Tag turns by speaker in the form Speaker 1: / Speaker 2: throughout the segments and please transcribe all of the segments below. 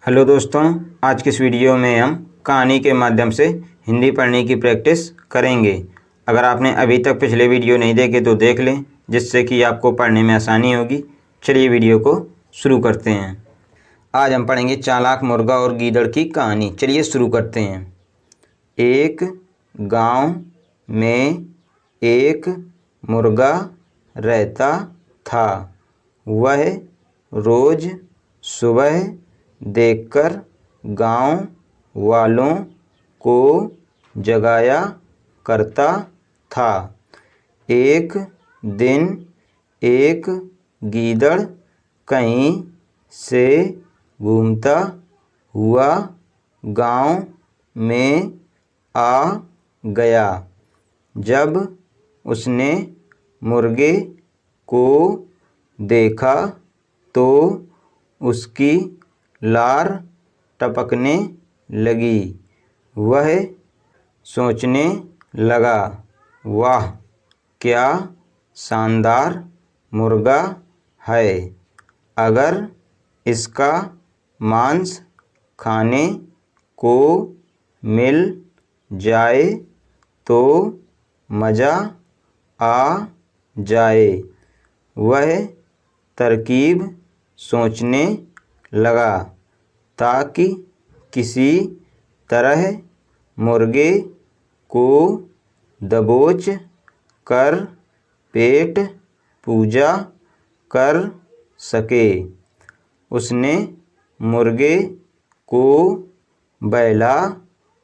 Speaker 1: Hello दोस्तों, आज की इस वीडियो में हम कहानी के माध्यम से हिंदी पढ़ने की प्रैक्टिस करेंगे। अगर आपने अभी तक पिछले वीडियो नहीं देखे तो देख लें, जिससे कि आपको पढ़ने में आसानी होगी। चलिए वीडियो को शुरू करते हैं। आज हम पढ़ेंगे चालाक मुर्गा और गीदड़ की कहानी। चलिए शुरू करते हैं। एक गांव में एक मुर्गा रहता था। वह रोज़ सुबह देखकर गांव वालों को जगाया करता था। एक दिन एक गीदड़ कहीं से घूमता हुआ गांव में आ गया। जब उसने मुर्गे को देखा तो उसकी लार टपकने लगी। वह सोचने लगा, वाह क्या शानदार मुर्गा है। अगर इसका मांस खाने को मिल जाए तो मज़ा आ जाए। वह तरकीब सोचने लगा ताकि किसी तरह मुर्गे को दबोच कर पेट पूजा कर सके। उसने मुर्गे को बहला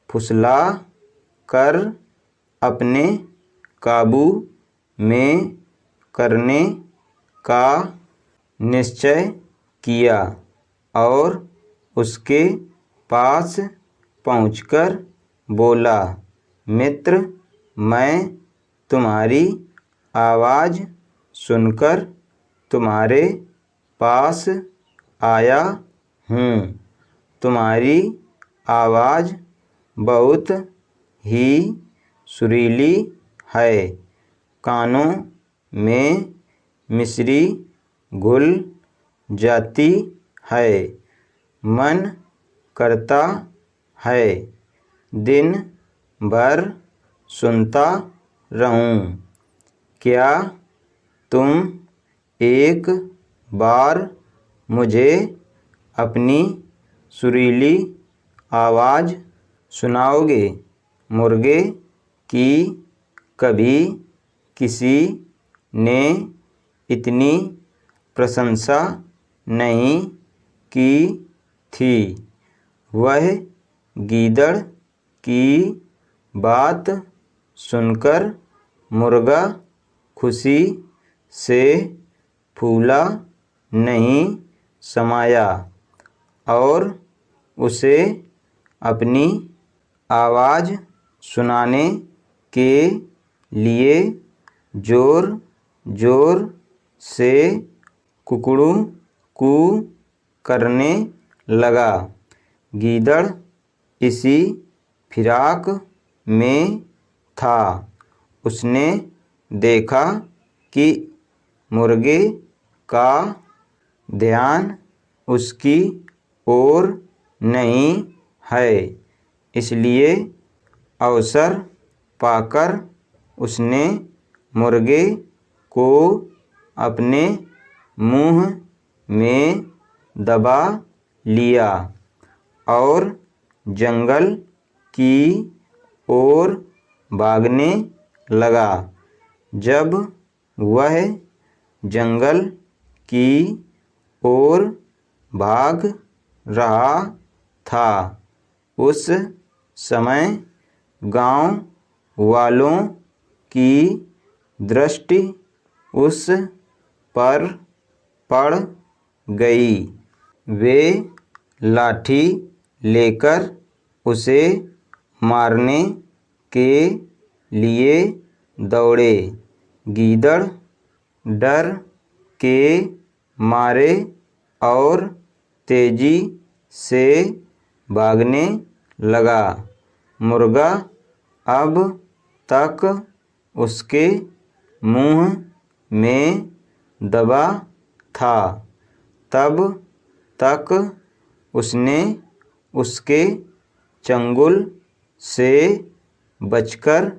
Speaker 1: फुसला कर अपने काबू में करने का निश्चय किया और उसके पास पहुंचकर बोला, मित्र, मैं तुम्हारी आवाज़ सुनकर तुम्हारे पास आया हूँ। तुम्हारी आवाज़ बहुत ही सुरीली है। कानों में मिश्री घुल जाती है। मन करता है दिन भर सुनता रहूं। क्या तुम एक बार मुझे अपनी सुरीली आवाज़ सुनाओगे? मुर्गे की कभी किसी ने इतनी प्रशंसा नहीं की थी। वह गीदड़ की बात सुनकर मुर्गा खुशी से फूला नहीं समाया और उसे अपनी आवाज़ सुनाने के लिए जोर जोर से कुकड़ू कू करने लगा। गीदड़ इसी फिराक में था। उसने देखा कि मुर्गे का ध्यान उसकी ओर नहीं है, इसलिए अवसर पाकर उसने मुर्गे को अपने मुंह में दबा लिया और जंगल की ओर भागने लगा। जब वह जंगल की ओर भाग रहा था, उस समय गांव वालों की दृष्टि उस पर पड़ गई। वे लाठी लेकर उसे मारने के लिए दौड़े। गीदड़ डर के मारे और तेजी से भागने लगा। मुर्गा अब तक उसके मुंह में दबा था। तब तक उसने उसके चंगुल से बचकर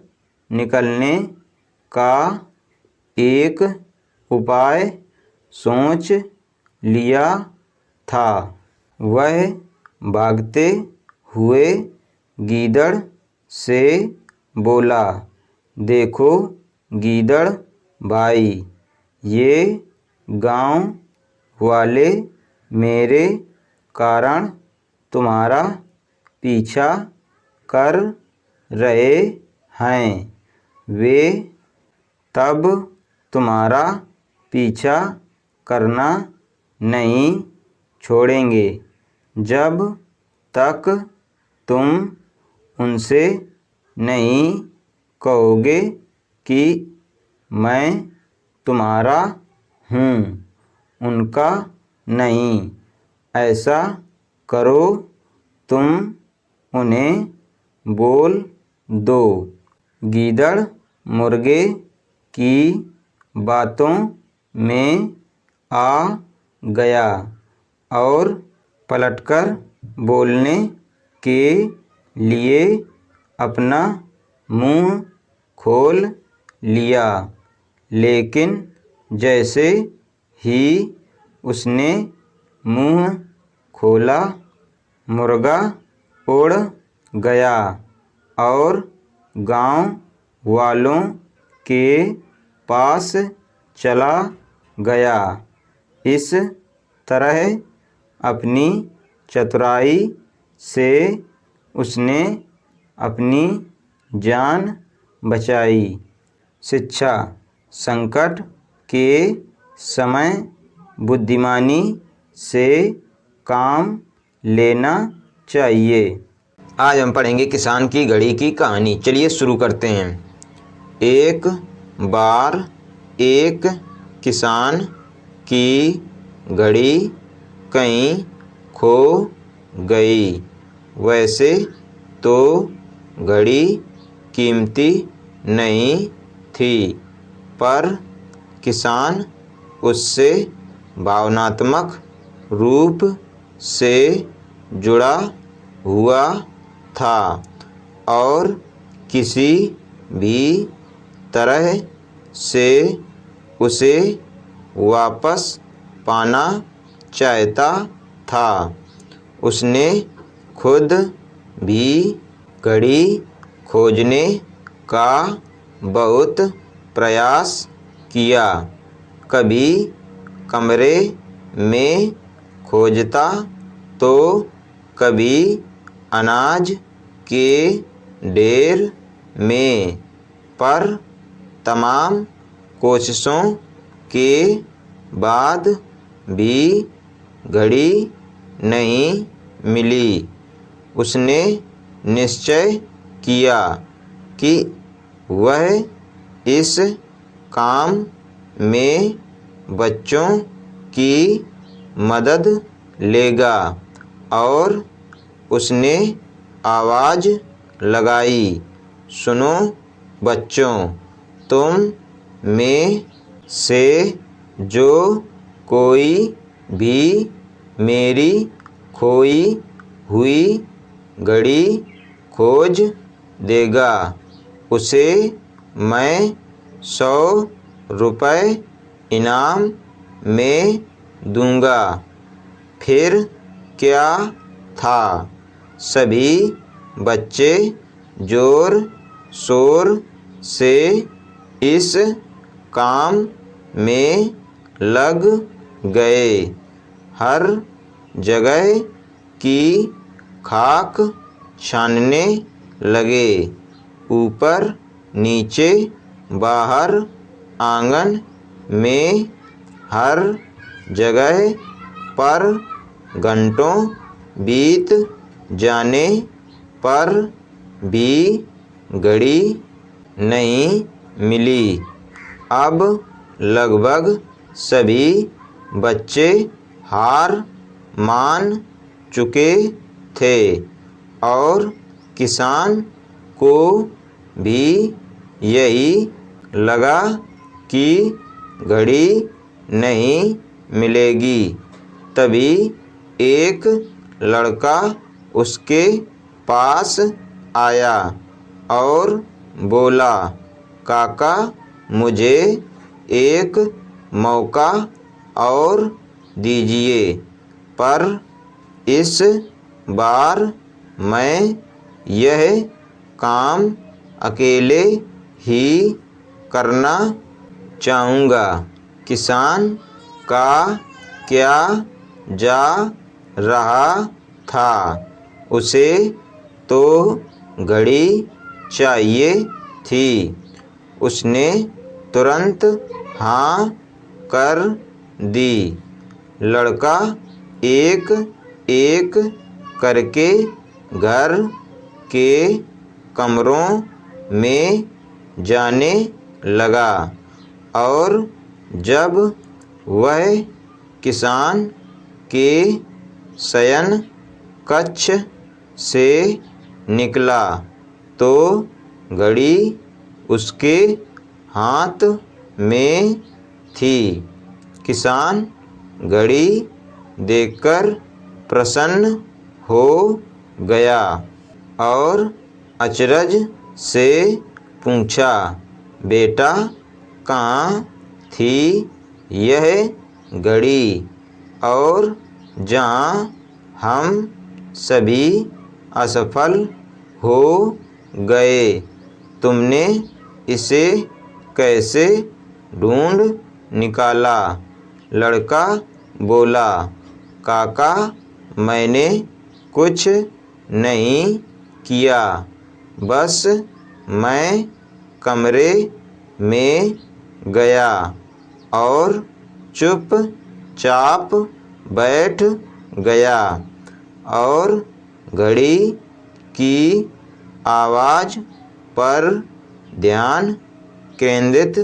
Speaker 1: निकलने का एक उपाय सोच लिया था। वह भागते हुए गीदड़ से बोला, देखो गीदड़ भाई, ये गांव वाले मेरे कारण तुम्हारा पीछा कर रहे हैं। वे तब तुम्हारा पीछा करना नहीं छोड़ेंगे जब तक तुम उनसे नहीं कहोगे कि मैं तुम्हारा हूँ, उनका नहीं। ऐसा करो, तुम उन्हें बोल दो। गीदड़ मुर्गे की बातों में आ गया और पलटकर बोलने के लिए अपना मुंह खोल लिया, लेकिन जैसे ही उसने मुंह खोला, मुर्गा उड़ गया और गांव वालों के पास चला गया। इस तरह अपनी चतुराई से उसने अपनी जान बचाई। शिक्षा: संकट के समय बुद्धिमानी से काम लेना चाहिए। आज हम पढ़ेंगे किसान की घड़ी की कहानी। चलिए शुरू करते हैं। एक बार एक किसान की घड़ी कहीं खो गई। वैसे तो घड़ी कीमती नहीं थी, पर किसान उससे भावनात्मक रूप से जुड़ा हुआ था और किसी भी तरह से उसे वापस पाना चाहता था। उसने खुद भी घड़ी खोजने का बहुत प्रयास किया। कभी कमरे में खोजता तो कभी अनाज के ढेर में, पर तमाम कोशिशों के बाद भी घड़ी नहीं मिली। उसने निश्चय किया कि वह इस काम में बच्चों की मदद लेगा और उसने आवाज़ लगाई, सुनो बच्चों, तुम में से जो कोई भी मेरी खोई हुई घड़ी खोज देगा, उसे मैं 100 रुपये इनाम में दूंगा। फिर क्या था, सभी बच्चे जोर शोर से इस काम में लग गए। हर जगह की खाक छानने लगे, ऊपर नीचे बाहर आंगन में, हर जगह पर। घंटों बीत जाने पर भी घड़ी नहीं मिली। अब लगभग सभी बच्चे हार मान चुके थे और किसान को भी यही लगा कि घड़ी नहीं मिलेगी। तभी एक लड़का उसके पास आया और बोला, काका मुझे एक मौका और दीजिए, पर इस बार मैं यह काम अकेले ही करना चाहूँगा। किसान का क्या जा रहा था, उसे तो घड़ी चाहिए थी। उसने तुरंत हाँ कर दी। लड़का एक एक करके घर के कमरों में जाने लगा और जब वह किसान के शयन कक्ष से निकला तो घड़ी उसके हाथ में थी। किसान घड़ी देखकर प्रसन्न हो गया और अचरज से पूछा, बेटा कहाँ थी यह घड़ी, और जहाँ हम सभी असफल हो गए तुमने इसे कैसे ढूंढ निकाला? लड़का बोला, काका मैंने कुछ नहीं किया, बस मैं कमरे में गया और चुपचाप बैठ गया और घड़ी की आवाज़ पर ध्यान केंद्रित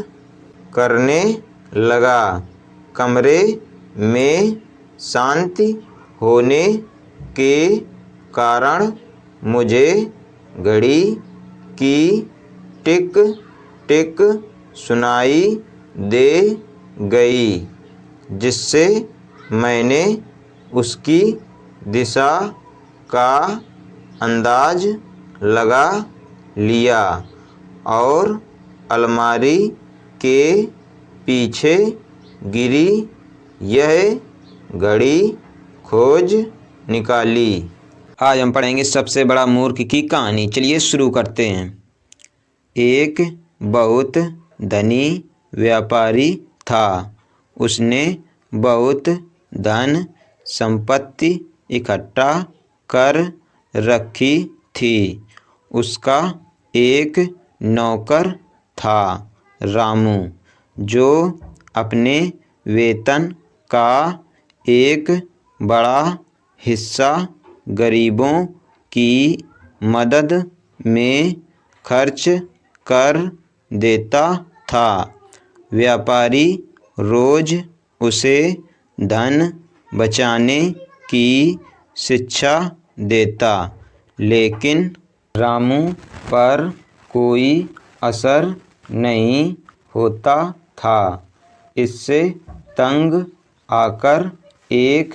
Speaker 1: करने लगा। कमरे में शांति होने के कारण मुझे घड़ी की टिक टिक सुनाई दे गई, जिससे मैंने उसकी दिशा का अंदाज लगा लिया और अलमारी के पीछे गिरी यह घड़ी खोज निकाली। आज हम पढ़ेंगे सबसे बड़ा मूर्ख की कहानी। चलिए शुरू करते हैं। एक बहुत धनी व्यापारी था। उसने बहुत धन संपत्ति इकट्ठा कर रखी थी। उसका एक नौकर था, रामू, जो अपने वेतन का एक बड़ा हिस्सा गरीबों की मदद में खर्च कर देता था। व्यापारी रोज उसे धन बचाने की शिक्षा देता, लेकिन रामू पर कोई असर नहीं होता था। इससे तंग आकर एक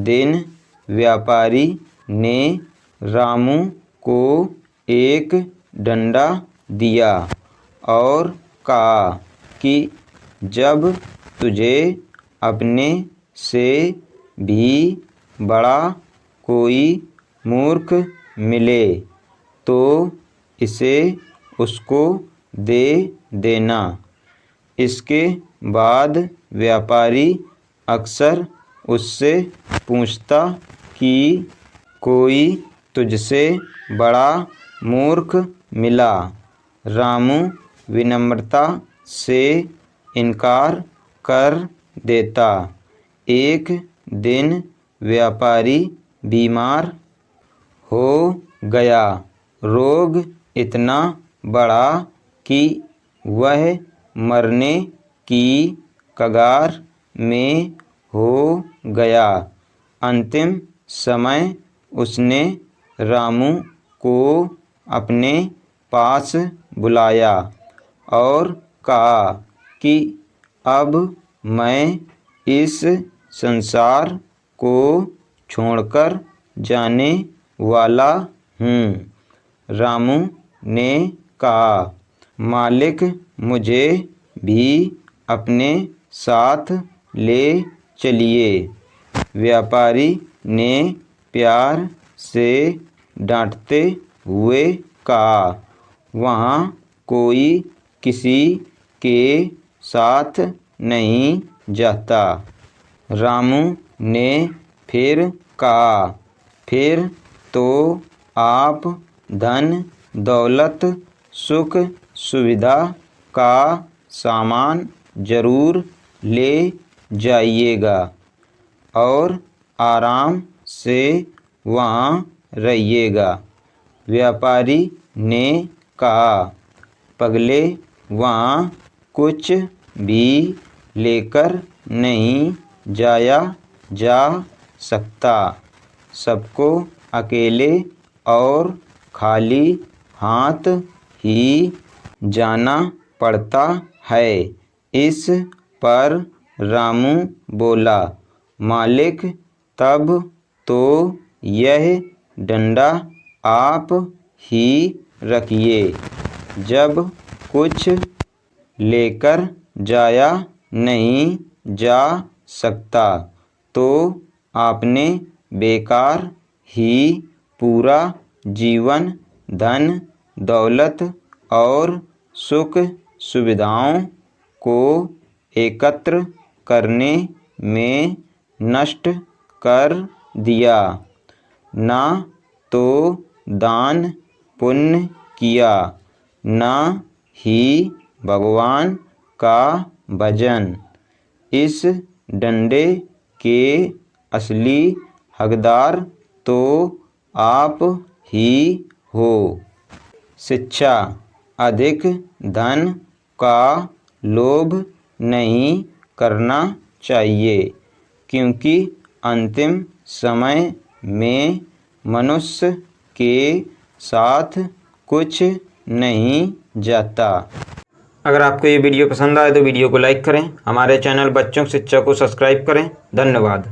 Speaker 1: दिन व्यापारी ने रामू को एक डंडा दिया और कहा कि जब तुझे अपने से भी बड़ा कोई मूर्ख मिले तो इसे उसको दे देना। इसके बाद व्यापारी अक्सर उससे पूछता कि कोई तुझसे बड़ा मूर्ख मिला। रामू विनम्रता से इनकार कर देता। एक दिन व्यापारी बीमार हो गया। रोग इतना बड़ा कि वह मरने की कगार में हो गया। अंतिम समय उसने रामू को अपने पास बुलाया और कहा कि अब मैं इस संसार को छोड़कर जाने वाला हूँ। रामू ने कहा, मालिक मुझे भी अपने साथ ले चलिए। व्यापारी ने प्यार से डांटते हुए कहा, वहाँ कोई किसी के साथ नहीं जाता। रामू ने फिर कहा, फिर तो आप धन दौलत सुख सुविधा का सामान जरूर ले जाइएगा और आराम से वहाँ रहिएगा। व्यापारी ने कहा, पगले वहाँ कुछ भी लेकर नहीं जाया जा सकता। सबको अकेले और खाली हाथ ही जाना पड़ता है। इस पर रामू बोला, मालिक तब तो यह डंडा आप ही रखिए। जब कुछ लेकर जाया नहीं जा सकता तो आपने बेकार ही पूरा जीवन धन दौलत और सुख सुविधाओं को एकत्र करने में नष्ट कर दिया। ना तो दान पुण्य किया, ना ही भगवान का भजन। इस डंडे के असली हकदार तो आप ही हो। शिक्षा, अधिक धन का लोभ नहीं करना चाहिए, क्योंकि अंतिम समय में मनुष्य के साथ कुछ नहीं जाता। अगर आपको ये वीडियो पसंद आए तो वीडियो को लाइक करें। हमारे चैनल बच्चों की शिक्षा को सब्सक्राइब करें। धन्यवाद।